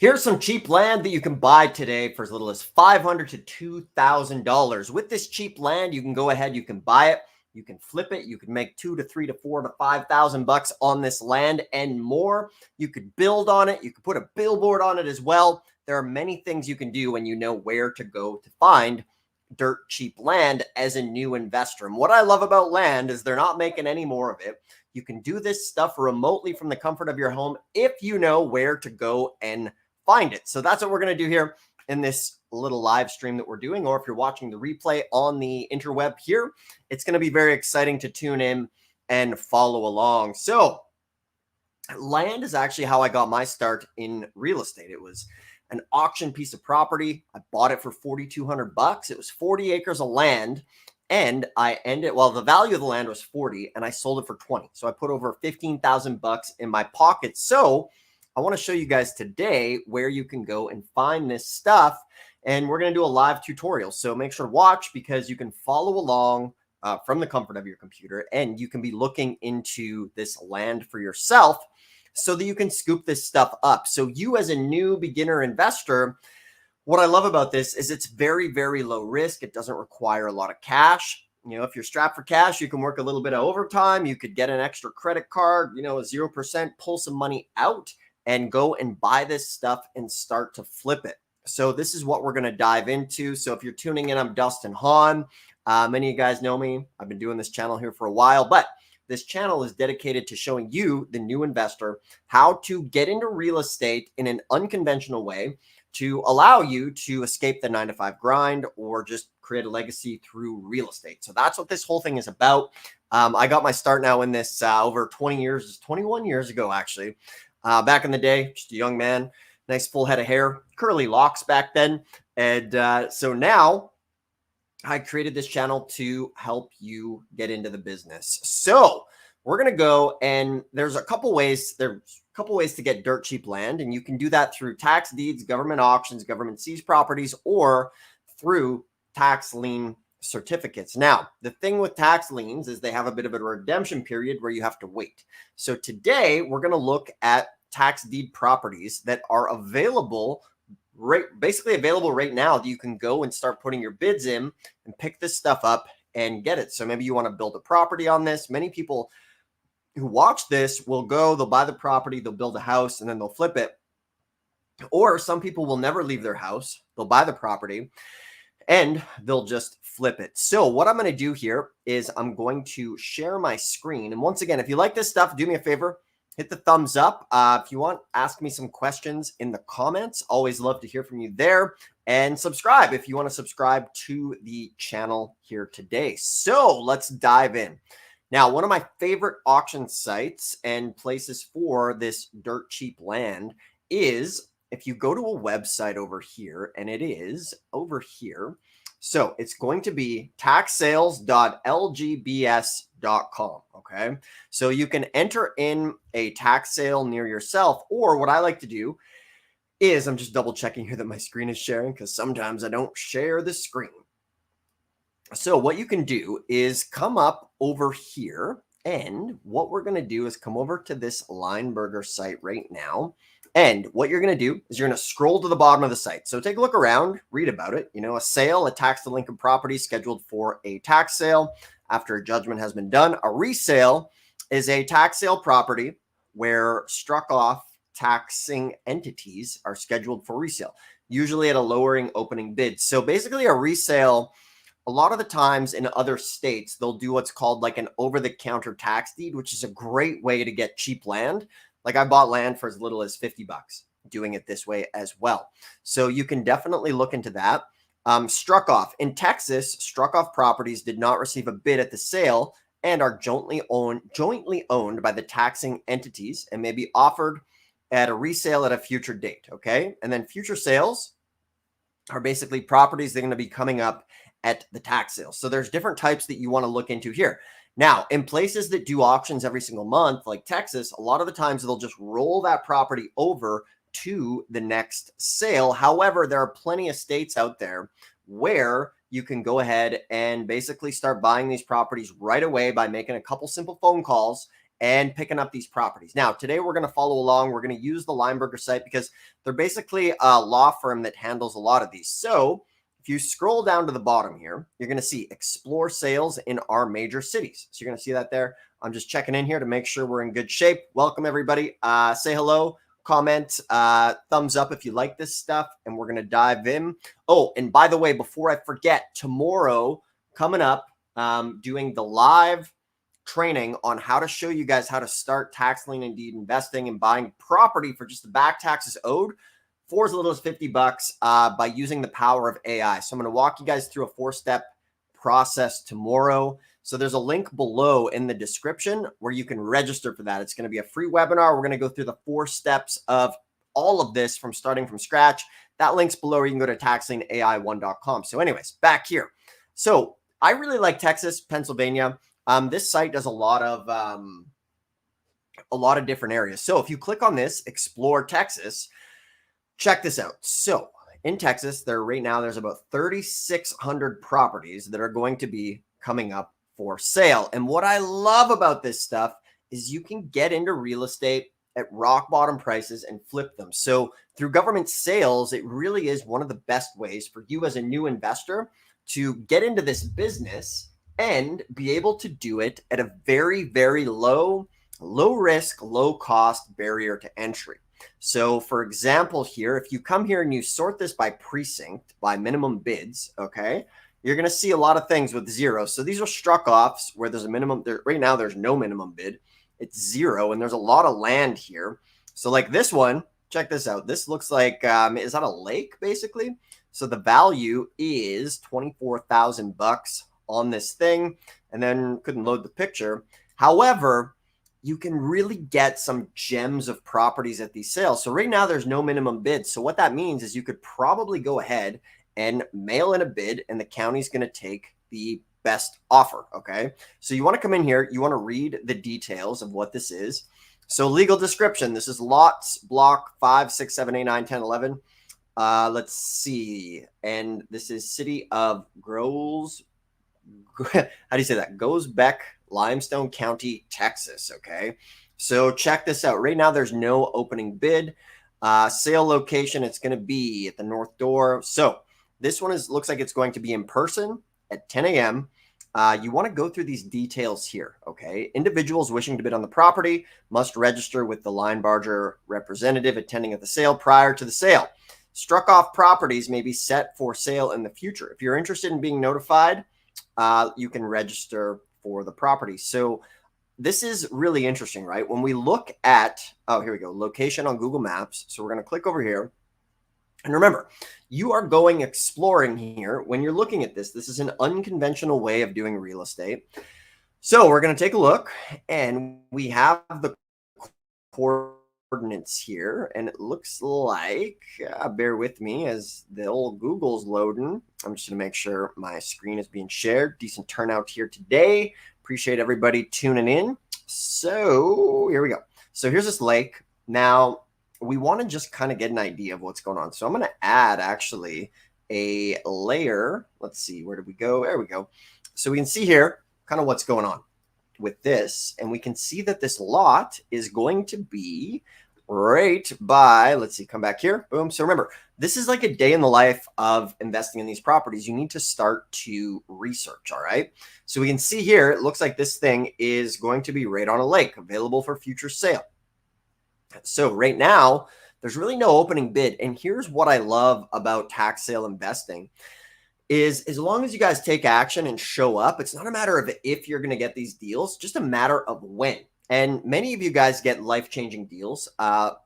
Here's some cheap land that you can buy today for as little as $500 to $2,000. With this cheap land, you can go ahead, you can buy it, you can flip it, you can make 2 to 3 to 4 to 5,000 bucks on this land and more. You could build on it, you could put a billboard on it as well. There are many things you can do when you know where to go to find dirt cheap land as a new investor. And what I love about land is they're not making any more of it. You can do this stuff remotely from the comfort of your home if you know where to go and find it. So that's what we're going to do here in this little live stream that we're doing. Or if you're watching the replay on the interweb here, it's going to be very exciting to tune in and follow along. So land is actually how I got my start in real estate. It was an auction piece of property. I bought it for 4,200 bucks. It was 40 acres of land. And the value of the land was 40 and I sold it for 20. So I put over 15,000 bucks in my pocket. So I want to show you guys today where you can go and find this stuff. And we're going to do a live tutorial. So make sure to watch because you can follow along from the comfort of your computer and you can be looking into this land for yourself so that you can scoop this stuff up. So you as a new beginner investor, what I love about this is it's very, very low risk. It doesn't require a lot of cash. You know, if you're strapped for cash, you can work a little bit of overtime. You could get an extra credit card, a 0%, pull some money out and go and buy this stuff and start to flip it. So this is what we're going to dive into. So if you're tuning in, I'm Dustin Hahn. Many of you guys know me. I've been doing this channel here for a while, but this channel is dedicated to showing you, the new investor, how to get into real estate in an unconventional way to allow you to escape the 9-to-5 grind or just create a legacy through real estate. So that's what this whole thing is about. I got my start now in this over 21 years ago, actually. Back in the day, just a young man, nice full head of hair, curly locks back then. And so now I created this channel to help you get into the business. So we're going to go and there's a couple ways to get dirt cheap land. And you can do that through tax deeds, government auctions, government seized properties, or through tax lien certificates. Now, the thing with tax liens is they have a bit of a redemption period where you have to wait. So today we're going to look at tax deed properties that are available right now that you can go and start putting your bids in and pick this stuff up and get it. So maybe you want to build a property on this. Many people who watch this will go, they'll buy the property, they'll build a house, and then they'll flip it. Or some people will never leave their house. They'll buy the property and they'll just flip it. So what I'm going to do here is I'm going to share my screen. And once again, if you like this stuff, do me a favor, hit the thumbs up. If you want, ask me some questions in the comments. Always love to hear from you there. And subscribe if you want to subscribe to the channel here today. So let's dive in. Now, one of my favorite auction sites and places for this dirt cheap land is if you go to a website over here, and it is over here. So it's going to be taxsales.lgbs.com. Okay. So you can enter in a tax sale near yourself, or what I like to do is I'm just double checking here that my screen is sharing because sometimes I don't share the screen. So what you can do is come up over here, and what we're going to do is come over to this Linebarger site right now. And what you're going to do is you're going to scroll to the bottom of the site. So take a look around, read about it. A sale, a tax delinquent property scheduled for a tax sale after a judgment has been done. A resale is a tax sale property where struck off taxing entities are scheduled for resale, usually at a lowering opening bid. So basically a resale, a lot of the times in other states, they'll do what's called like an over-the-counter tax deed, which is a great way to get cheap land. Like I bought land for as little as 50 bucks doing it this way as well. So you can definitely look into that. Struck off. In Texas, struck off properties did not receive a bid at the sale and are jointly owned by the taxing entities and may be offered at a resale at a future date. Okay. And then future sales are basically properties that are going to be coming up at the tax sale. So there's different types that you want to look into here. Now, in places that do auctions every single month, like Texas, a lot of the times they'll just roll that property over to the next sale. However, there are plenty of states out there where you can go ahead and basically start buying these properties right away by making a couple simple phone calls and picking up these properties. Now, today we're going to follow along. We're going to use the Linebarger site because they're basically a law firm that handles a lot of these. So if you scroll down to the bottom here, you're going to see explore sales in our major cities. So you're going to see that there. I'm just checking in here to make sure we're in good shape. Welcome, everybody. Say hello, comment, thumbs up if you like this stuff, and we're going to dive in. Oh, and by the way, before I forget, tomorrow coming up, doing the live training on how to show you guys how to start tax lien and deed investing and buying property for just the back taxes owed for as little as $50 by using the power of AI. So I'm going to walk you guys through a 4-step process tomorrow. So there's a link below in the description where you can register for that. It's going to be a free webinar. We're going to go through the 4 steps of all of this from starting from scratch. That link's below, or you can go to taxlienai1.com. So anyways, back here. So I really like Texas, Pennsylvania. This site does a lot of different areas. So if you click on this, explore Texas, check this out. So in Texas, right now there's about 3,600 properties that are going to be coming up for sale. And what I love about this stuff is you can get into real estate at rock bottom prices and flip them. So through government sales, it really is one of the best ways for you as a new investor to get into this business and be able to do it at a very, very low risk, low cost barrier to entry. So for example, here, if you come here and you sort this by precinct, by minimum bids, okay, you're going to see a lot of things with 0. So these are struck offs where there's a minimum. Right now, there's no minimum bid. It's 0. And there's a lot of land here. So like this one, check this out. This looks like, is that a lake basically? So the value is $24,000 on this thing, and then couldn't load the picture. However, you can really get some gems of properties at these sales. So right now there's no minimum bid. So what that means is you could probably go ahead and mail in a bid, and the county's going to take the best offer. Okay. So you want to come in here. You want to read the details of what this is. So legal description. This is lots, block 5, 6, 7, 8, 9, 10, 11. Let's see. And this is city of Grows. How do you say that? Goesbeck, Limestone County, Texas. Okay. So check this out. Right now, there's no opening bid. Sale location, it's going to be at the north door. So this one looks like it's going to be in person at 10 a.m. You want to go through these details here. Okay. Individuals wishing to bid on the property must register with the Linebarger representative attending at the sale prior to the sale. Struck off properties may be set for sale in the future. If you're interested in being notified, you can register for the property. So this is really interesting, right? When we look at, oh, here we go, location on Google Maps. So we're going to click over here. And remember, you are going exploring here. When you're looking at this, this is an unconventional way of doing real estate. So we're going to take a look, and we have the coordinates here, and it looks like, bear with me as the old Google's loading. I'm just going to make sure my screen is being shared. Decent turnout here today. Appreciate everybody tuning in. So here we go. So here's this lake. Now, we want to just kind of get an idea of what's going on. So I'm going to add actually a layer. Let's see, where did we go? There we go. So we can see here kind of what's going on with this. And we can see that this lot is going to be right by, let's see, come back here. Boom. So remember, this is like a day in the life of investing in these properties. You need to start to research. All right. So we can see here, it looks like this thing is going to be right on a lake, available for future sale. So right now, there's really no opening bid. And here's what I love about tax sale investing is as long as you guys take action and show up, it's not a matter of if you're going to get these deals, just a matter of when. And many of you guys get life-changing deals.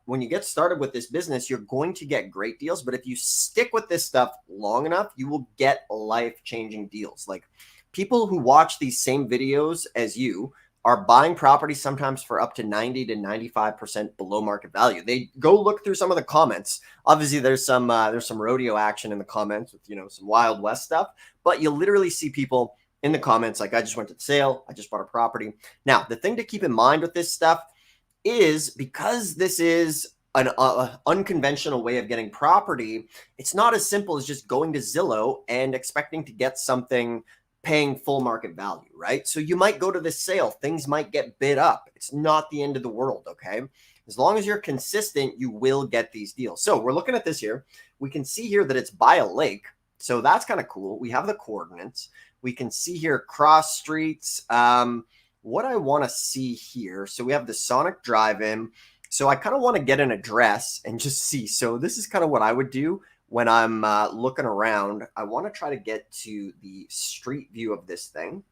When you get started with this business, you're going to get great deals. But if you stick with this stuff long enough, you will get life-changing deals. Like people who watch these same videos as you are buying properties sometimes for up to 90 to 95% below market value. They go look through some of the comments. Obviously, there's some rodeo action in the comments with, you know, some Wild West stuff, but you literally see people in the comments like, I just went to the sale, I just bought a property. Now, the thing to keep in mind with this stuff is because this is an unconventional way of getting property, it's not as simple as just going to Zillow and expecting to get something paying full market value, right? So you might go to this sale, things might get bid up. It's not the end of the world, okay? As long as you're consistent, you will get these deals. So we're looking at this here. We can see here that it's by a lake. So that's kind of cool. We have the coordinates. We can see here cross streets. What I want to see here. So we have the Sonic Drive-In. So I kind of want to get an address and just see. So this is kind of what I would do when I'm looking around. I want to try to get to the street view of this thing.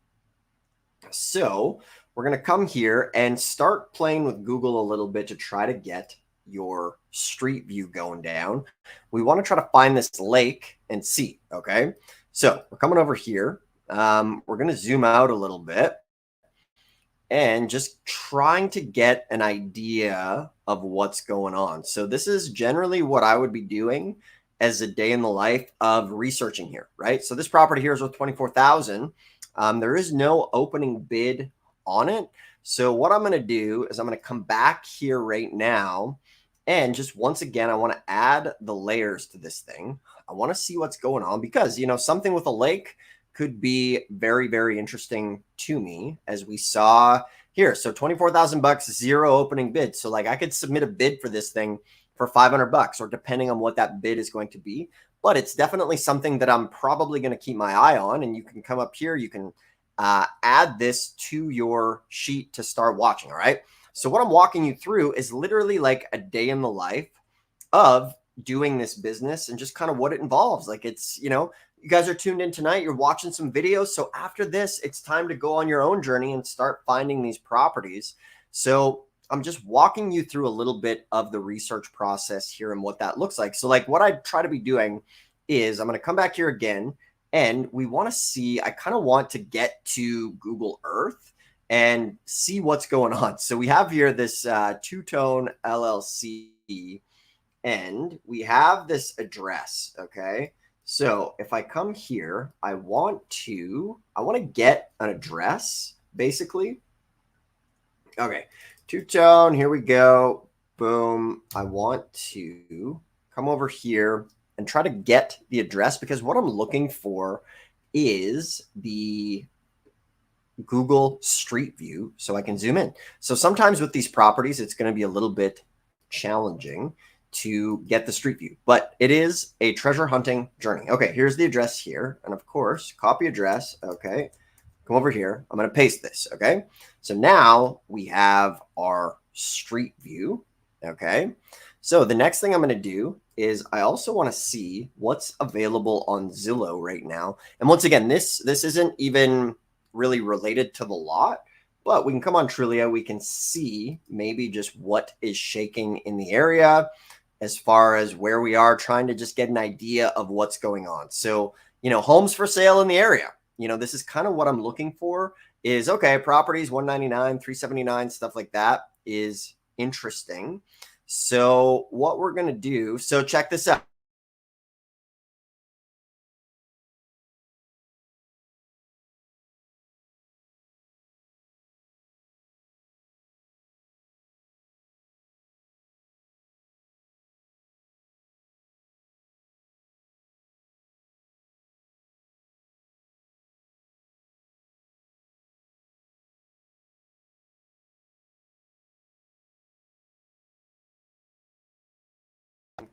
So we're going to come here and start playing with Google a little bit to try to get your street view going down. We want to try to find this lake and see. Okay. So we're coming over here. We're going to zoom out a little bit and just trying to get an idea of what's going on. So this is generally what I would be doing as a day in the life of researching here, right? So this property here is worth $24,000. There is no opening bid on it. So what I'm going to do is I'm going to come back here right now. And just once again, I want to add the layers to this thing. I want to see what's going on because, you know, something with a lake could be very, very interesting to me, as we saw here. So 24,000 bucks, zero opening bid. So like I could submit a bid for this thing for 500 bucks, or depending on what that bid is going to be. But it's definitely something that I'm probably going to keep my eye on. And you can come up here, you can add this to your sheet to start watching. All right. So what I'm walking you through is literally like a day in the life of doing this business and just kind of what it involves. Like it's, you know, you guys are tuned in tonight, you're watching some videos. So after this, it's time to go on your own journey and start finding these properties. So I'm just walking you through a little bit of the research process here and what that looks like. So like what I try to be doing is I'm going to come back here again, and we want to see, I kind of want to get to Google Earth and see what's going on. So we have here this Two-Tone LLC, and we have this address. Okay. So if I come here, I want to get an address basically. Okay. Two-Tone, here we go. Boom. I want to come over here and try to get the address, because what I'm looking for is the Google Street View so I can zoom in. So sometimes with these properties, it's going to be a little bit challenging to get the street view, but it is a treasure hunting journey. Okay, here's the address here. And of course, copy address. Okay, come over here. I'm going to paste this. Okay, so now we have our street view. Okay, so the next thing I'm going to do is I also want to see what's available on Zillow right now. And once again, this isn't even really related to the lot, but we can come on Trulia. We can see maybe just what is shaking in the area as far as where we are, trying to just get an idea of what's going on. So, you know, homes for sale in the area. You know, this is kind of what I'm looking for is, okay, properties 199, 379, stuff like that is interesting. So what we're going to do, so check this out.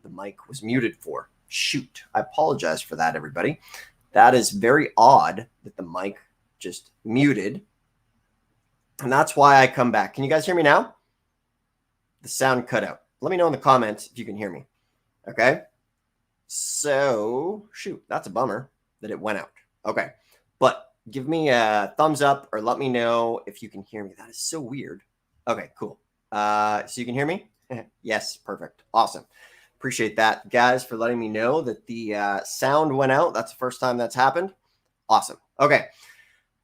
The mic was muted for. Shoot. I apologize for that, everybody. That is very odd that the mic just muted. And that's why I come back. Can you guys hear me now? The sound cut out. Let me know in the comments if you can hear me. Okay. So, shoot, that's a bummer that it went out. Okay. But give me a thumbs up or let me know if you can hear me. That is so weird. Okay, cool. So you can hear me? Yes, perfect. Awesome. Appreciate that, guys, for letting me know that the sound went out. That's the first time that's happened. Awesome. Okay.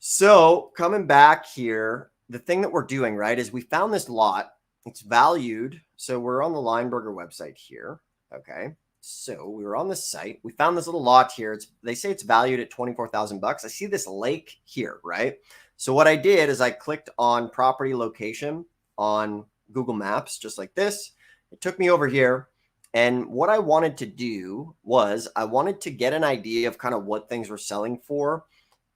So coming back here, the thing that we're doing, right, is we found this lot. It's valued. So we're on the Linebarger website here. Okay. So we were on the site. We found this little lot here. They say it's valued at 24,000 bucks. I see this lake here, right? So what I did is I clicked on property location on Google Maps, just like this. It took me over here. And what I wanted to do was I wanted to get an idea of kind of what things were selling for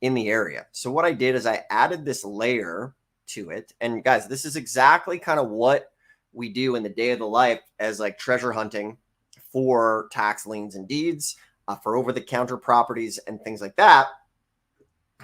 in the area. So what I did is I added this layer to it. And guys, this is exactly kind of what we do in the day of the life as like treasure hunting for tax liens and deeds, for over-the-counter properties and things like that.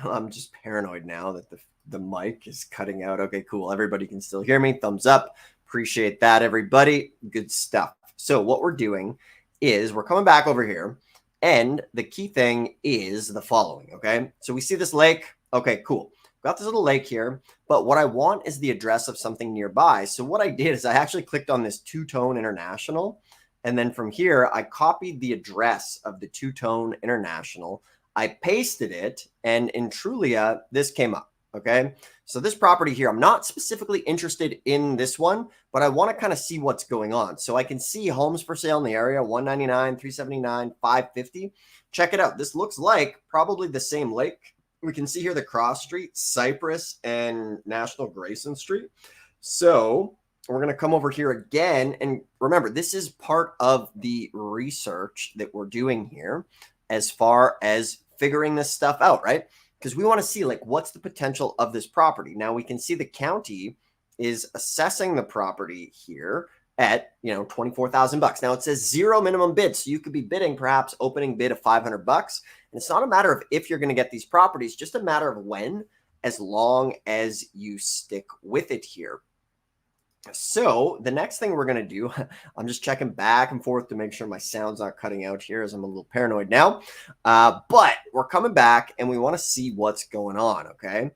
I'm just paranoid now that the mic is cutting out. Okay, cool. Everybody can still hear me. Thumbs up. Appreciate that, everybody. Good stuff. So what we're doing is we're coming back over here, and the key thing is the following, okay? So we see this lake. Okay, cool. Got this little lake here, but what I want is the address of something nearby. So what I did is I actually clicked on this Two-Tone International, and then from here, I copied the address of the Two-Tone International. I pasted it, and in Trulia, this came up, okay? So this property here, I'm not specifically interested in this one, but I want to kind of see what's going on. So I can see homes for sale in the area, 199, 379, 550. Check it out. This looks like probably the same lake. We can see here the cross street, Cypress and National Grayson Street. So we're going to come over here again. And remember, this is part of the research that we're doing here as far as figuring this stuff out, right? Because we want to see like what's the potential of this property. Now we can see the county is assessing the property here at, you know, $24,000. Now it says 0 minimum bid. So you could be bidding perhaps opening bid of $500. And it's not a matter of if you're going to get these properties, just a matter of when, as long as you stick with it here. So the next thing we're going to do, I'm just checking back and forth to make sure my sound's not cutting out here as I'm a little paranoid now. But we're coming back and we want to see what's going on. Okay.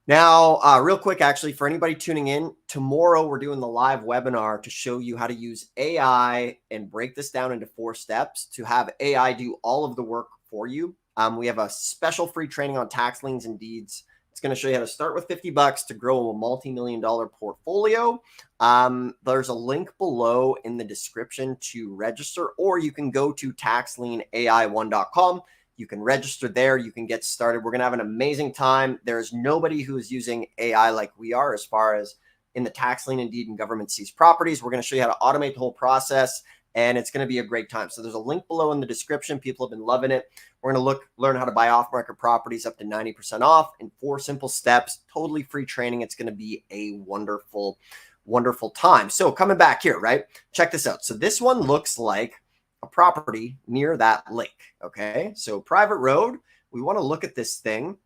Now, real quick, actually, for anybody tuning in, tomorrow we're doing the live webinar to show you how to use AI and break this down into 4 steps to have AI do all of the work for you. We have a special free training on tax liens and deeds. It's going to show you how to start with $50 to grow a multi-million-dollar portfolio. There's a link below in the description to register, or you can go to taxlienai1.com. You can register there. You can get started. We're going to have an amazing time. There's nobody who is using AI like we are as far as in the tax lien and deed and government seized properties. We're going to show you how to automate the whole process, and it's going to be a great time. So there's a link below in the description. People have been loving it. We're going to learn how to buy off-market properties up to 90% off in 4 simple steps, totally free training. It's going to be a wonderful, wonderful time. So coming back here, right? Check this out. So this one looks like a property near that lake. Okay. So private road, we want to look at this thing.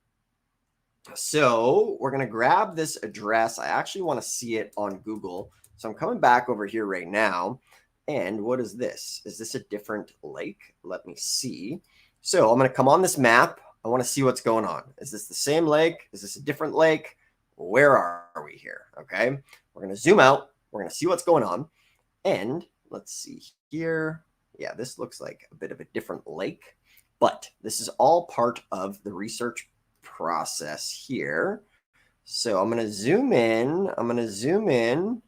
So we're going to grab this address. I actually want to see it on Google. So I'm coming back over here right now. And what is this? Is this a different lake? Let me see. So I'm going to come on this map. I want to see what's going on. Is this the same lake? Is this a different lake? Where are we here? Okay. We're going to zoom out. We're going to see what's going on. And let's see here. Yeah, this looks like a bit of a different lake, but this is all part of the research process here. So I'm going to zoom in.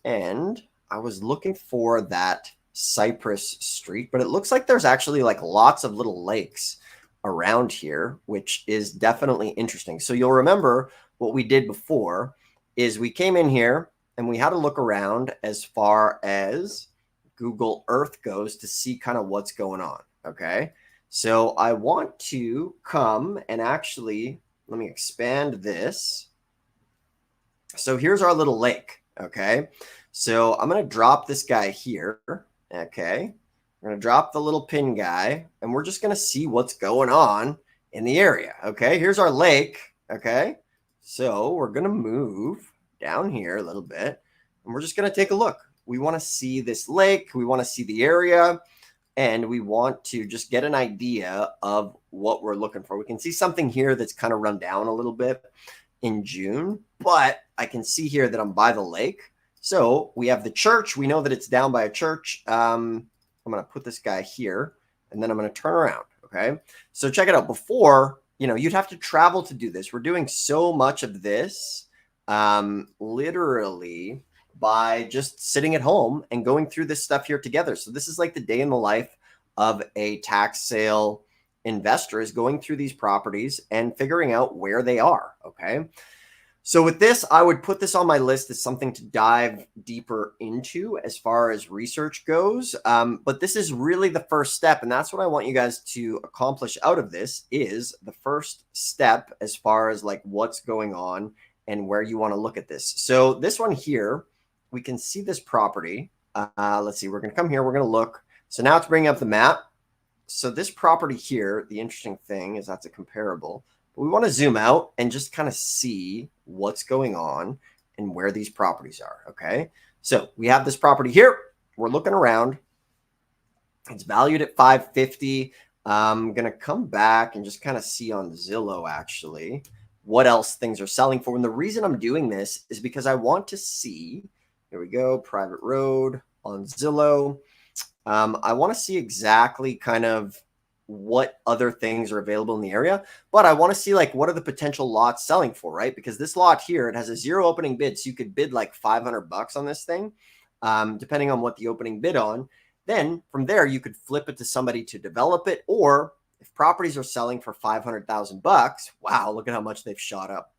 And I was looking for that Cypress Street, but it looks like there's actually like lots of little lakes around here, which is definitely interesting. So you'll remember what we did before is we came in here and we had to look around as far as Google Earth goes to see kind of what's going on. Okay. So I want to come and actually, let me expand this. So here's our little lake. Okay. So I'm going to drop this guy here. Okay. We're going to drop the little pin guy and we're just going to see what's going on in the area. Okay. Here's our lake. Okay. So we're going to move down here a little bit and we're just going to take a look. We want to see this lake. We want to see the area and we want to just get an idea of what we're looking for. We can see something here that's kind of run down a little bit in June, but I can see here that I'm by the lake. So we have the church. We know that it's down by a church. I'm going to put this guy here and then I'm going to turn around. Okay. So check it out. Before, you know, you'd have to travel to do this. We're doing so much of this literally by just sitting at home and going through this stuff here together. So this is like the day in the life of a tax sale investor, is going through these properties and figuring out where they are. Okay. So with this, I would put this on my list as something to dive deeper into as far as research goes. But this is really the first step. And that's what I want you guys to accomplish out of this is the first step as far as like what's going on and where you want to look at this. So this one here, we can see this property. Let's see, we're going to come here. We're going to look. So now it's bringing up the map. So this property here, the interesting thing is that's a comparable. But we want to zoom out and just kind of see what's going on and where these properties are. Okay. So we have this property here. We're looking around. It's valued at $550. I'm going to come back and just kind of see on Zillow actually what else things are selling for. And the reason I'm doing this is because I want to see, here we go, private road on Zillow. I want to see exactly kind of what other things are available in the area, but I want to see like what are the potential lots selling for, right? Because this lot here, it has a 0 opening bid, so you could bid like $500 on this thing, depending on what the opening bid on. Then from there, you could flip it to somebody to develop it, or if properties are selling for $500,000, wow, look at how much they've shot up.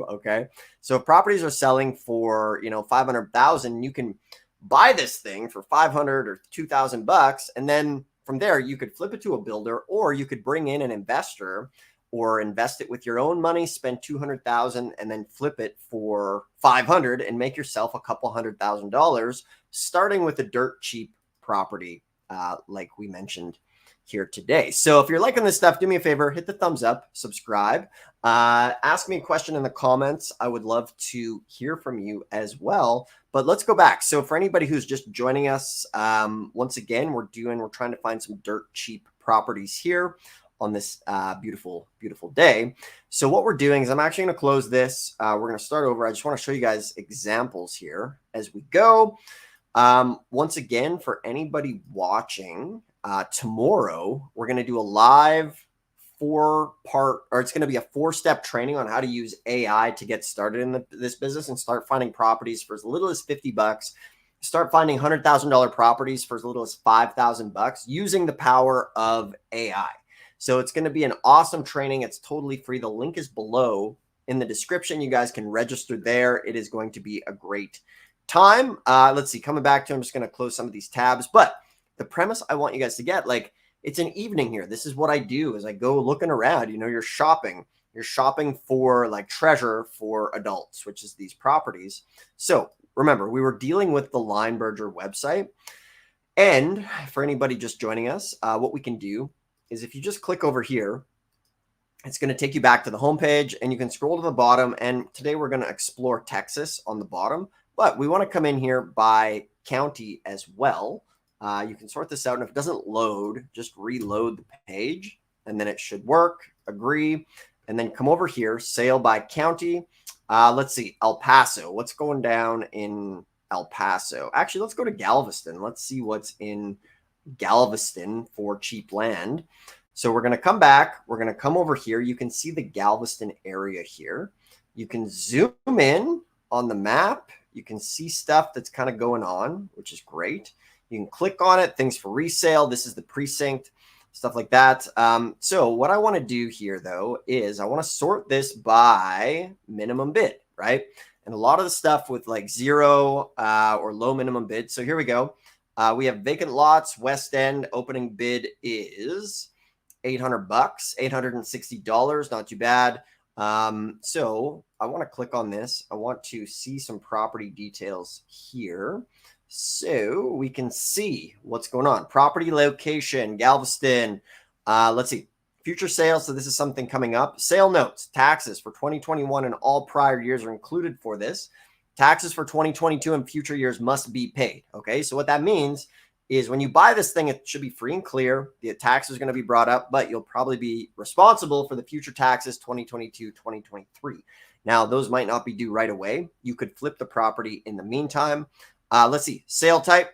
Okay, so if properties are selling for 500,000, you can buy this thing for 500 or 2,000 bucks, and then from there, you could flip it to a builder, or you could bring in an investor or invest it with your own money, spend 200,000 and then flip it for 500 and make yourself a couple $100,000, starting with a dirt cheap property like we mentioned here today. So if you're liking this stuff, do me a favor, hit the thumbs up, subscribe, ask me a question in the comments. I would love to hear from you as well. But let's go back. So for anybody who's just joining us, once again, we're trying to find some dirt cheap properties here on this beautiful, beautiful day. So what we're doing is I'm actually going to close this. We're going to start over. I just want to show you guys examples here as we go. Once again, for anybody watching, tomorrow, we're going to do a live it's going to be a 4-step training on how to use AI to get started in this business and start finding properties for as little as $50. Start finding $100,000 properties for as little as $5,000 using the power of AI. So it's going to be an awesome training. It's totally free. The link is below in the description. You guys can register there. It is going to be a great time. Let's see, coming back to, I'm just going to close some of these tabs, but the premise I want you guys to get, like, it's an evening here. This is what I do is I go looking around, you're shopping for like treasure for adults, which is these properties. So remember, we were dealing with the Linebarger website. And for anybody just joining us, what we can do is if you just click over here, it's going to take you back to the homepage and you can scroll to the bottom. And today we're going to explore Texas on the bottom, but we want to come in here by county as well. You can sort this out, and if it doesn't load, just reload the page, and then it should work. Agree, and then come over here, sale by county. Let's see, El Paso. What's going down in El Paso? Actually, let's go to Galveston. Let's see what's in Galveston for cheap land. So we're going to come back. We're going to come over here. You can see the Galveston area here. You can zoom in on the map. You can see stuff that's kind of going on, which is great. You can click on it, things for resale. This is the precinct, stuff like that. So what I want to do here, though, is I want to sort this by minimum bid, right? And a lot of the stuff with like 0 or low minimum bid. So here we go. We have vacant lots, West End. Opening bid is $800, $860. Not too bad. So I want to click on this. I want to see some property details here, so we can see what's going on. Property location, Galveston. Let's see, future sales. So this is something coming up. Sale notes, taxes for 2021 and all prior years are included for this. Taxes for 2022 and future years must be paid. Okay, so what that means is when you buy this thing, it should be free and clear. The tax is going to be brought up, but you'll probably be responsible for the future taxes 2022, 2023. Now, those might not be due right away. You could flip the property in the meantime. Let's see, sale type.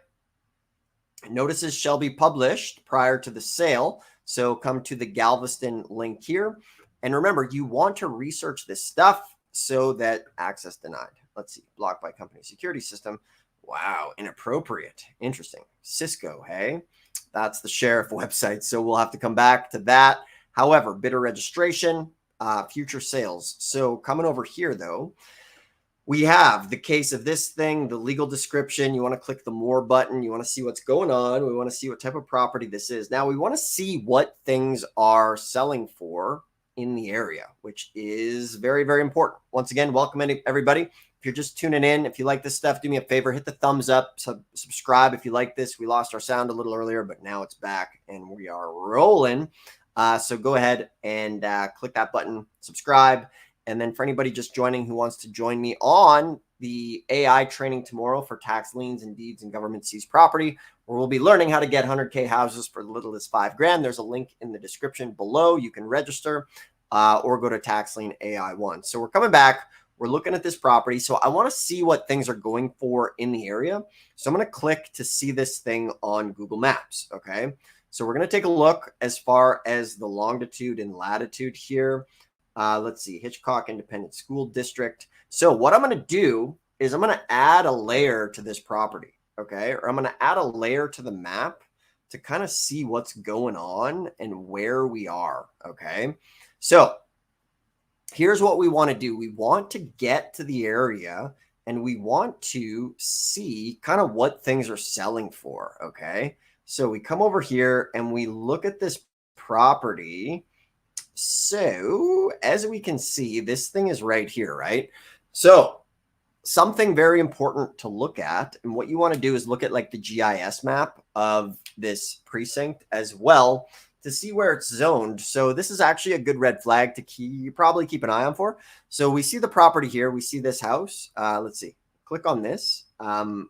Notices shall be published prior to the sale. So come to the Galveston link here. And remember, you want to research this stuff so that access denied. Let's see, blocked by company security system. Wow, inappropriate. Interesting. Cisco, hey? That's the sheriff website. So we'll have to come back to that. However, bidder registration, future sales. So coming over here though, we have the case of this thing, the legal description. You want to click the more button. You want to see what's going on. We want to see what type of property this is. Now we want to see what things are selling for in the area, which is very, very important. Once again, welcome everybody. If you're just tuning in, if you like this stuff, do me a favor, hit the thumbs up, subscribe if you like this. We lost our sound a little earlier, but now it's back and we are rolling. So go ahead and click that button, subscribe. And then for anybody just joining who wants to join me on the AI training tomorrow for tax liens and deeds and government seized property, where we'll be learning how to get 100K houses for as little as $5,000. There's a link in the description below. You can register or go to Tax Lien AI1. So we're coming back. We're looking at this property. So I want to see what things are going for in the area. So I'm going to click to see this thing on Google Maps. Okay. So we're going to take a look as far as the longitude and latitude here. Let's see, Hitchcock Independent School District. So what I'm going to do is I'm going to add a layer to this property, okay? Or I'm going to add a layer to the map to kind of see what's going on and where we are, okay? So here's what we want to do. We want to get to the area and we want to see kind of what things are selling for, okay? So we come over here and we look at this property. So as we can see, this thing is right here, right? So something very important to look at, and what you want to do is look at like the GIS map of this precinct as well to see where it's zoned. So this is actually a good red flag to probably keep an eye on for. So we see the property here. We see this house. Let's see, click on this.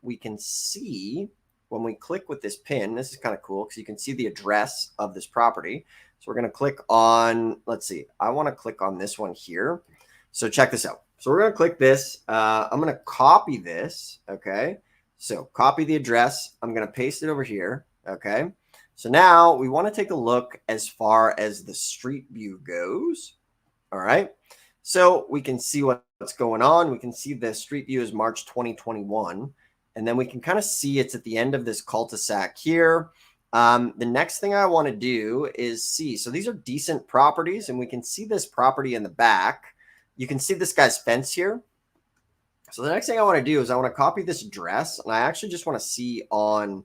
We can see when we click with this pin, this is kind of cool because you can see the address of this property. So we're going to click on, let's see, I want to click on this one here. So check this out. So we're going to click this. I'm going to copy this. Okay. So copy the address. I'm going to paste it over here. Okay. So now we want to take a look as far as the street view goes. All right. So we can see what's going on. We can see the street view is March 2021. And then we can kind of see it's at the end of this cul-de-sac here. The next thing I want to do is see, so these are decent properties and we can see this property in the back. You can see this guy's fence here. So the next thing I want to do is I want to copy this address and I actually just want to see on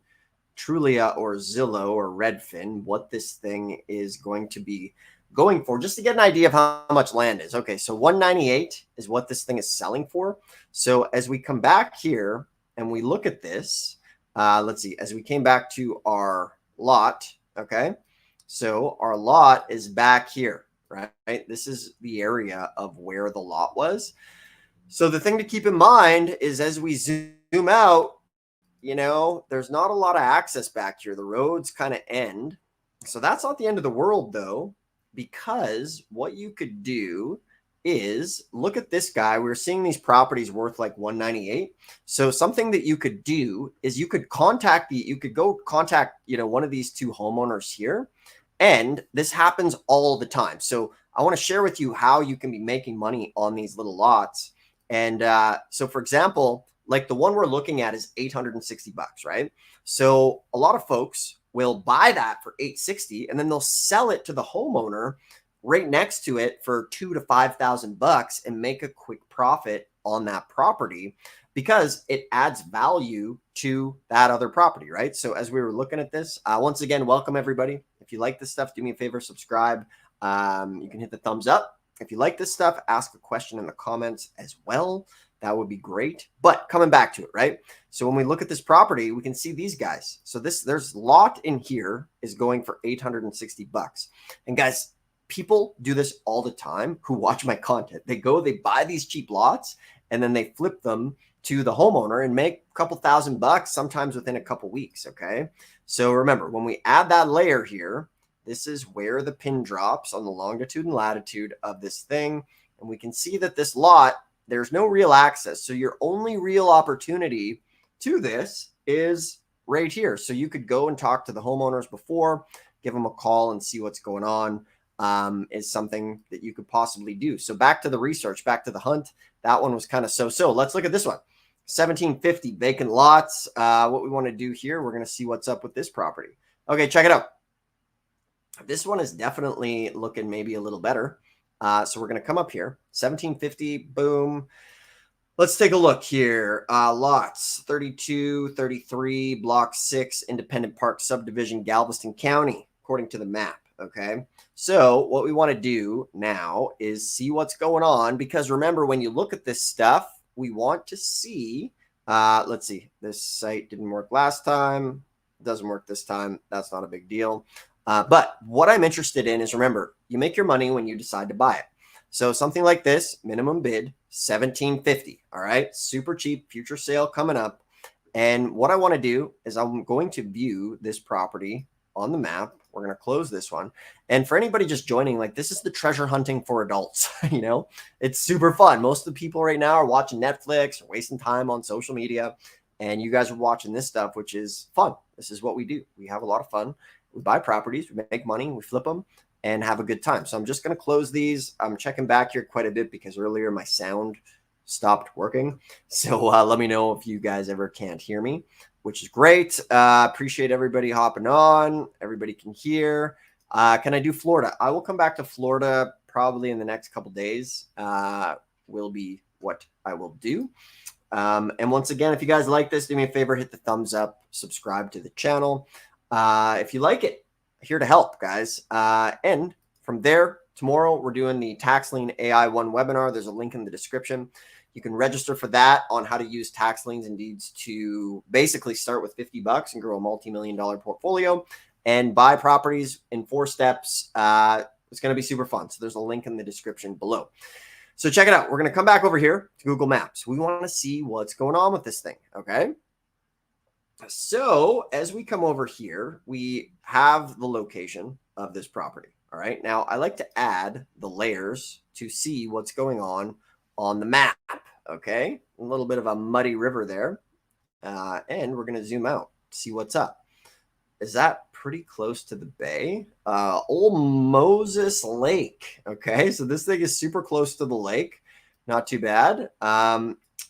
Trulia or Zillow or Redfin what this thing is going to be going for, just to get an idea of how much land is. Okay, so 198 is what this thing is selling for. So as we come back here and we look at this, let's see, as we came back to our lot, okay, so our lot is back here, right? This is the area of where the lot was. So the thing to keep in mind is as we zoom out, you know, there's not a lot of access back here. The roads kind of end. So that's not the end of the world though, because what you could do is look at this guy. We're seeing these properties worth like 198. So something that you could do is you could go contact, you know, one of these two homeowners here. And this happens all the time. So I want to share with you how you can be making money on these little lots. And so for example, like the one we're looking at is 860 bucks, right? So a lot of folks will buy that for 860 and then they'll sell it to the homeowner right next to it for $2,000 to $5,000 and make a quick profit on that property because it adds value to that other property, right? So as we were looking at this, once again, welcome everybody. If you like this stuff, do me a favor, subscribe. You can hit the thumbs up. If you like this stuff, ask a question in the comments as well. That would be great. But coming back to it, right? So when we look at this property, we can see these guys. So there's lot in here is going for 860 bucks. And guys, people do this all the time who watch my content. They buy these cheap lots and then they flip them to the homeowner and make a couple $1,000, sometimes within a couple weeks. Okay. So remember, when we add that layer here, this is where the pin drops on the longitude and latitude of this thing. And we can see that this lot, there's no real access. So your only real opportunity to this is right here. So you could go and talk to the homeowners before, give them a call and see what's going on. Is something that you could possibly do. So back to the research, back to the hunt. That one was kind of so. Let's look at this one. 1750 vacant lots. What we want to do here, we're going to see what's up with this property. Okay, check it out. This one is definitely looking maybe a little better. So we're going to come up here, 1750, boom. Let's take a look here. Lots 32, 33, block 6, Independent Park subdivision, Galveston County, according to the map. Okay. So what we want to do now is see what's going on, because remember, when you look at this stuff, we want to see, let's see, this site didn't work last time. Doesn't work this time. That's not a big deal. But what I'm interested in is, remember, you make your money when you decide to buy it. So something like this, minimum bid, $17.50. All right. Super cheap, future sale coming up. And what I want to do is I'm going to view this property on the map. We're going to close this one. And for anybody just joining, like, this is the treasure hunting for adults. You know, it's super fun. Most of the people right now are watching Netflix or wasting time on social media. And you guys are watching this stuff, which is fun. This is what we do. We have a lot of fun. We buy properties, we make money, we flip them, and have a good time. So I'm just going to close these. I'm checking back here quite a bit because earlier my sound stopped working. So let me know if you guys ever can't hear me, which is great. Appreciate everybody hopping on. Everybody can hear. Can I do Florida? I will come back to Florida probably in the next couple days. Will be what I will do. And once again, if you guys like this, do me a favor, hit the thumbs up, subscribe to the channel. If you like it, here to help, guys. And from there, tomorrow we're doing the Tax Lien AI 1 webinar. There's a link in the description. You can register for that on how to use Tax Liens and Deeds to basically start with $50 and grow a multi-million-dollar portfolio and buy properties in 4 steps. It's going to be super fun. So there's a link in the description below. So check it out. We're going to come back over here to Google Maps. We want to see what's going on with this thing. Okay. So as we come over here, we have the location of this property. All right. Now I like to add the layers to see what's going on the map. Okay. A little bit of a muddy river there. And we're going to zoom out, see what's up. Is that pretty close to the bay? Old Moses Lake. Okay. So this thing is super close to the lake. Not too bad.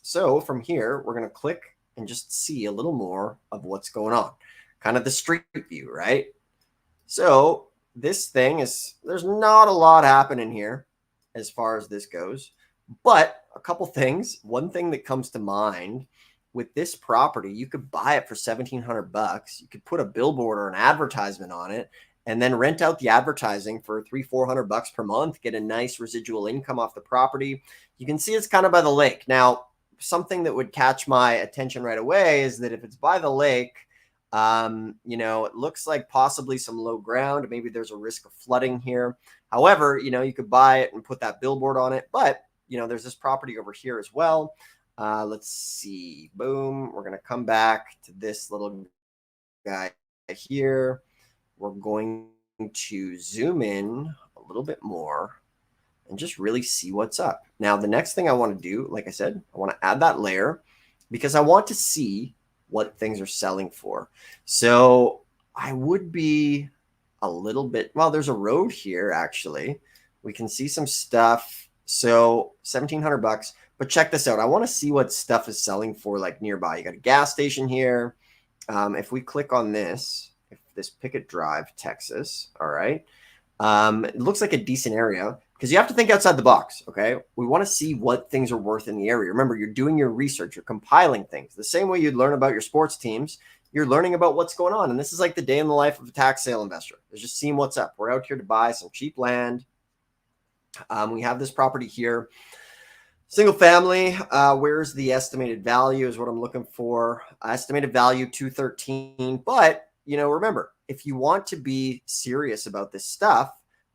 So from here, we're going to click and just see a little more of what's going on. Kind of the street view, right? So this thing is, there's not a lot happening here as far as this goes, but a couple things. One thing that comes to mind with this property, you could buy it for $1,700. You could put a billboard or an advertisement on it and then rent out the advertising for $300-400 per month, get a nice residual income off the property. You can see it's kind of by the lake. Now, something that would catch my attention right away is that if it's by the lake, you know, it looks like possibly some low ground. Maybe there's a risk of flooding here. However, you know, you could buy it and put that billboard on it, but you know, there's this property over here as well. Let's see. Boom. We're going to come back to this little guy here. We're going to zoom in a little bit more and just really see what's up. Now, the next thing I want to do, like I said, I want to add that layer because I want to see what things are selling for. So I would be a little bit, well, there's a road here, actually. We can see some stuff. So $1,700, but check this out. I want to see what stuff is selling for like nearby. You got a gas station here. If we click on this, if this Pickett Drive, Texas, all right. It looks like a decent area because you have to think outside the box. Okay. We want to see what things are worth in the area. Remember, you're doing your research, you're compiling things the same way you'd learn about your sports teams. You're learning about what's going on. And this is like the day in the life of a tax sale investor. It's just seeing what's up. We're out here to buy some cheap land. We have this property here. Single family. Where's the estimated value is what I'm looking for. Estimated value 213. But, you know, remember, if you want to be serious about this stuff,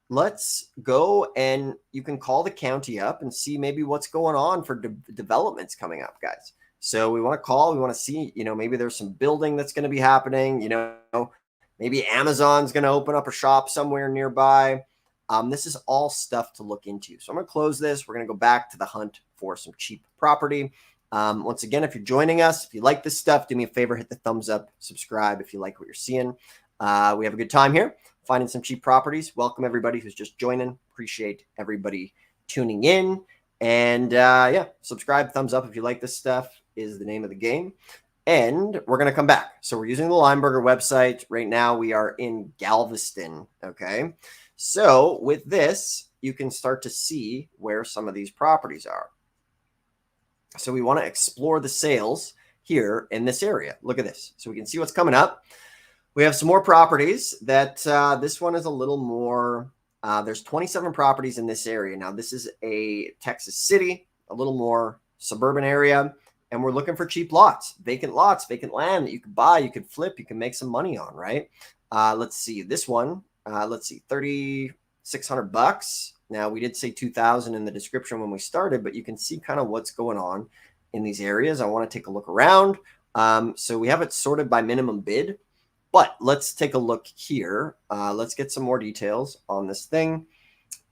let's go and you can call the county up and see maybe what's going on for developments coming up, guys. So we want to call, we want to see, you know, maybe there's some building that's going to be happening, you know, maybe Amazon's going to open up a shop somewhere nearby. This is all stuff to look into. So I'm going to close this. We're going to go back to the hunt for some cheap property. Once again, if you're joining us, if you like this stuff, do me a favor, hit the thumbs up, subscribe if you like what you're seeing. We have a good time here finding some cheap properties. Welcome everybody who's just joining. Appreciate everybody tuning in. And yeah, subscribe, thumbs up if you like this stuff is the name of the game. And we're going to come back. So we're using the Linebarger website. Right now we are in Galveston. Okay. So with this, you can start to see where some of these properties are. So we want to explore the sales here in this area. Look at this. So we can see what's coming up. We have some more properties that this one is a little more. There's 27 properties in this area. Now, this is a Texas city, a little more suburban area, and we're looking for cheap lots, vacant land that you could buy, you could flip, you can make some money on, right? Let's see this one. Let's see, $3,600. Now, we did say 2,000 in the description when we started, but you can see kind of what's going on in these areas. I want to take a look around. So we have it sorted by minimum bid. But let's take a look here. Let's get some more details on this thing.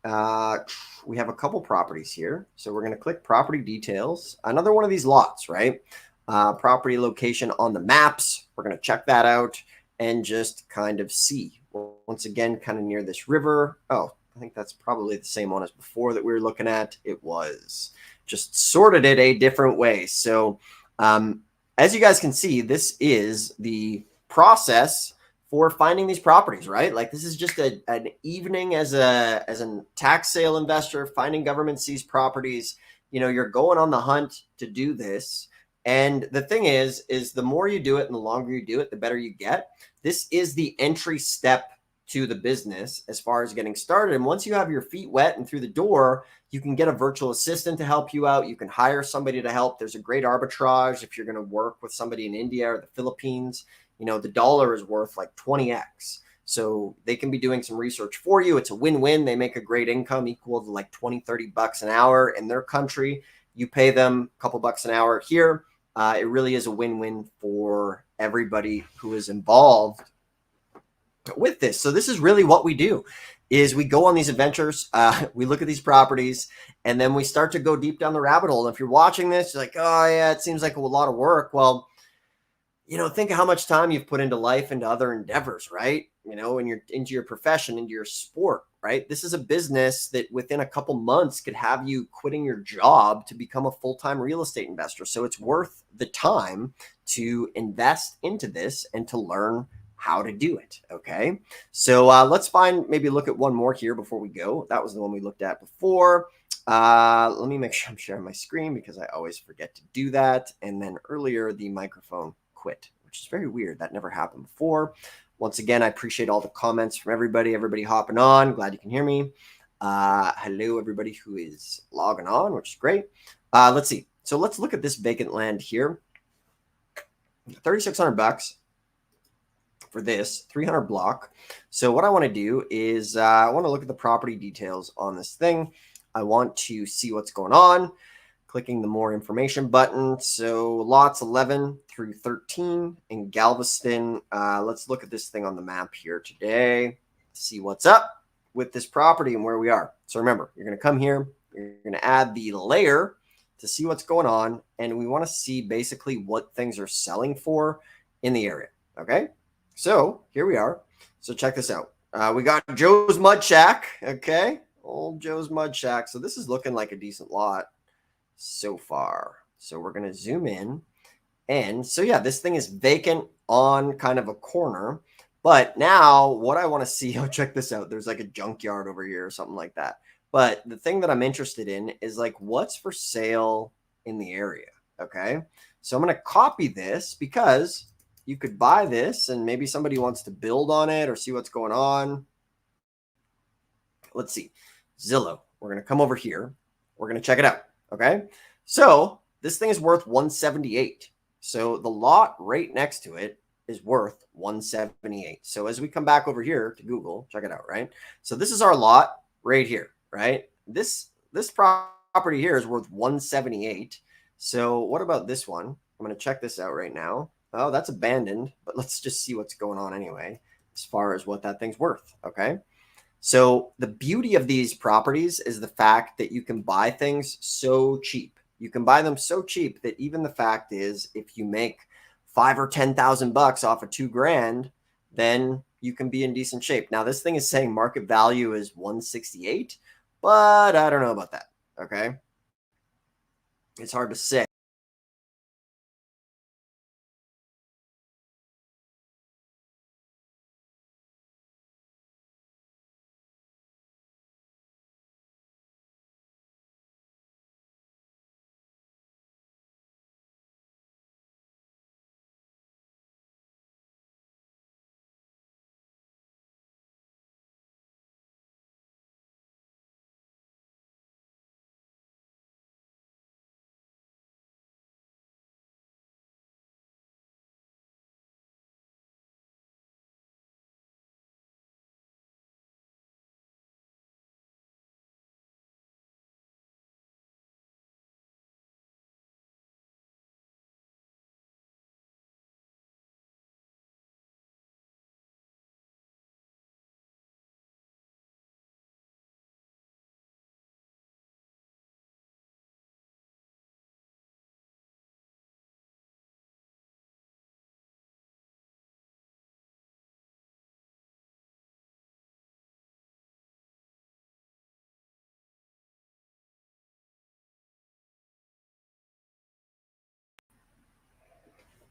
We have a couple properties here. So we're going to click property details. Another one of these lots, right? Property location on the maps. We're going to check that out and just kind of see. Once again, kind of near this river. Oh, I think that's probably the same one as before that we were looking at. It was just sorted it a different way. So as you guys can see, this is the process for finding these properties, right? Like this is just an evening as a tax sale investor finding government seized properties. You know, you're going on the hunt to do this. And the thing is the more you do it and the longer you do it, the better you get. This is the entry step to the business as far as getting started. And once you have your feet wet and through the door, you can get a virtual assistant to help you out. You can hire somebody to help. There's a great arbitrage if you're going to work with somebody in India or the Philippines. You know, the dollar is worth like 20x. So they can be doing some research for you. It's a win-win. They make a great income equal to like 20, 30 bucks an hour in their country. You pay them a couple bucks an hour here. It really is a win-win for everybody who is involved with this. So this is really what we do is we go on these adventures. We look at these properties and then we start to go deep down the rabbit hole. And if you're watching this, you're like, oh yeah, it seems like a lot of work. Well, you know, think of how much time you've put into life, into other endeavors, right? You know, into your profession, into your sport, right? This is a business that within a couple months could have you quitting your job to become a full-time real estate investor. So it's worth the time to invest into this and to learn how to do it. Okay. So let's maybe look at one more here before we go. That was the one we looked at before. Let me make sure I'm sharing my screen because I always forget to do that. And then earlier the microphone quit, which is very weird. That never happened before. Once again, I appreciate all the comments from everybody hopping on. Glad you can hear me. Hello, everybody who is logging on, which is great. Let's see. So let's look at this vacant land here. 3,600 bucks for this 300 block. So what I want to do is I want to look at the property details on this thing. I want to see what's going on. Clicking the more information button. So lots 11 through 13 in Galveston. Let's look at this thing on the map here today. See what's up with this property and where we are. So remember, you're going to come here. You're going to add the layer to see what's going on. And we want to see basically what things are selling for in the area. Okay. So here we are. So check this out. We got Joe's Mud Shack. Okay. Old Joe's Mud Shack. So this is looking like a decent lot so far. So we're going to zoom in. And so, yeah, this thing is vacant on kind of a corner. But now what I want to see, oh, check this out. There's like a junkyard over here or something like that. But the thing that I'm interested in is like what's for sale in the area. Okay. So I'm going to copy this because you could buy this and maybe somebody wants to build on it or see what's going on. Let's see. Zillow. We're going to come over here. We're going to check it out. Okay. So this thing is worth 178. So the lot right next to it is worth 178. So as we come back over here to Google, check it out, right? So this is our lot right here, right? This property here is worth 178. So what about this one? I'm going to check this out right now. Oh, that's abandoned, but let's just see what's going on anyway, as far as what that thing's worth. Okay. So the beauty of these properties is the fact that you can buy things so cheap. You can buy them so cheap that even the fact is if you make 5 or 10,000 bucks off of $2,000, then you can be in decent shape. Now this thing is saying market value is 168, but I don't know about that. Okay. It's hard to say.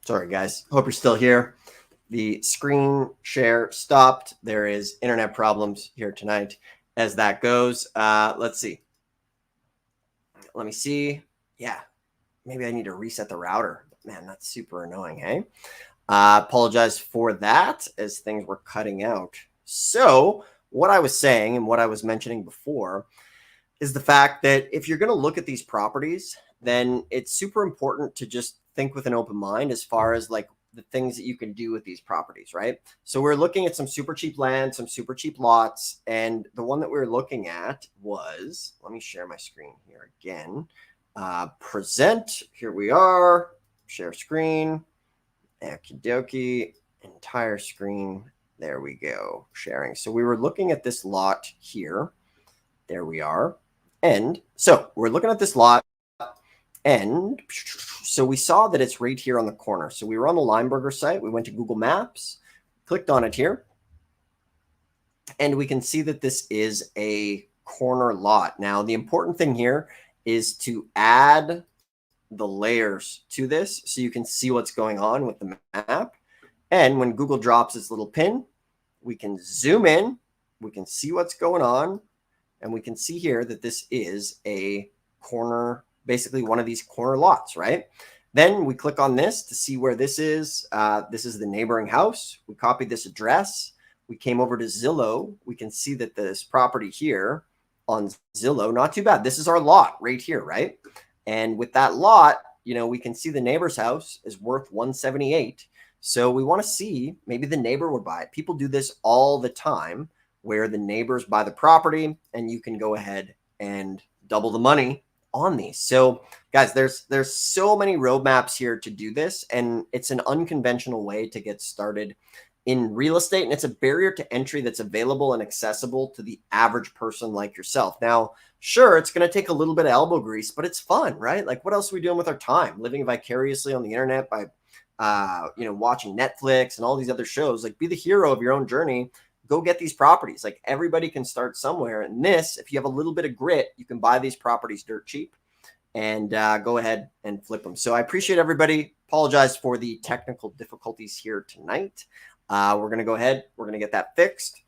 Sorry, guys. Hope you're still here. The screen share stopped. There is internet problems here tonight as that goes. Let's see. Let me see. Yeah, maybe I need to reset the router. Man, that's super annoying, hey? Apologize for that as things were cutting out. So what I was saying and what I was mentioning before is the fact that if you're going to look at these properties, then it's super important to just think with an open mind as far as like the things that you can do with these properties, right? So we're looking at some super cheap land, some super cheap lots, and the one that we were looking at was, let me share my screen here again. Present, here we are, share screen, okie dokie, entire screen, there we go, sharing. So we were looking at this lot here, there we are. And so we're looking at this lot, and so we saw that it's right here on the corner. So we were on the Linebarger site. We went to Google Maps, clicked on it here, and we can see that this is a corner lot. Now, the important thing here is to add the layers to this so you can see what's going on with the map. And when Google drops its little pin, we can zoom in, we can see what's going on. And we can see here that this is a corner, basically one of these corner lots, right? Then we click on this to see where this is. This is the neighboring house. We copied this address. We came over to Zillow. We can see that this property here on Zillow, not too bad. This is our lot right here, right? And with that lot, you know, we can see the neighbor's house is worth 178. So we want to see maybe the neighbor would buy it. People do this all the time, where the neighbors buy the property and you can go ahead and double the money on these. So guys, there's so many roadmaps here to do this, and it's an unconventional way to get started in real estate, and it's a barrier to entry that's available and accessible to the average person like yourself. Now, sure, it's going to take a little bit of elbow grease, but it's fun, right? Like, what else are we doing with our time? Living vicariously on the internet by watching Netflix and all these other shows. Like, be the hero of your own journey. Go get these properties. Like, everybody can start somewhere. And this, if you have a little bit of grit, you can buy these properties dirt cheap and go ahead and flip them. So I appreciate everybody. Apologize for the technical difficulties here tonight. We're going to go ahead. We're going to get that fixed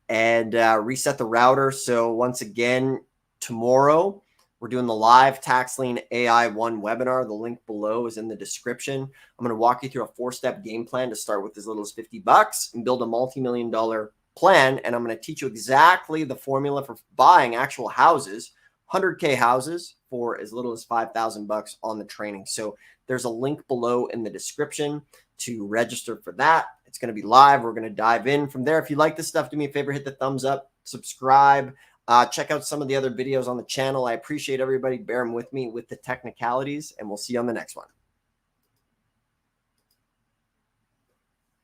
and reset the router. So once again, tomorrow, we're doing the live Tax Lien AI 1 webinar. The link below is in the description. I'm going to walk you through a 4-step game plan to start with as little as $50 and build a multi-million-dollar plan. And I'm going to teach you exactly the formula for buying actual houses, 100K houses for as little as $5,000 on the training. So there's a link below in the description to register for that. It's going to be live. We're going to dive in from there. If you like this stuff, do me a favor, hit the thumbs up, subscribe. Check out some of the other videos on the channel. I appreciate everybody bearing with me with the technicalities, and we'll see you on the next one.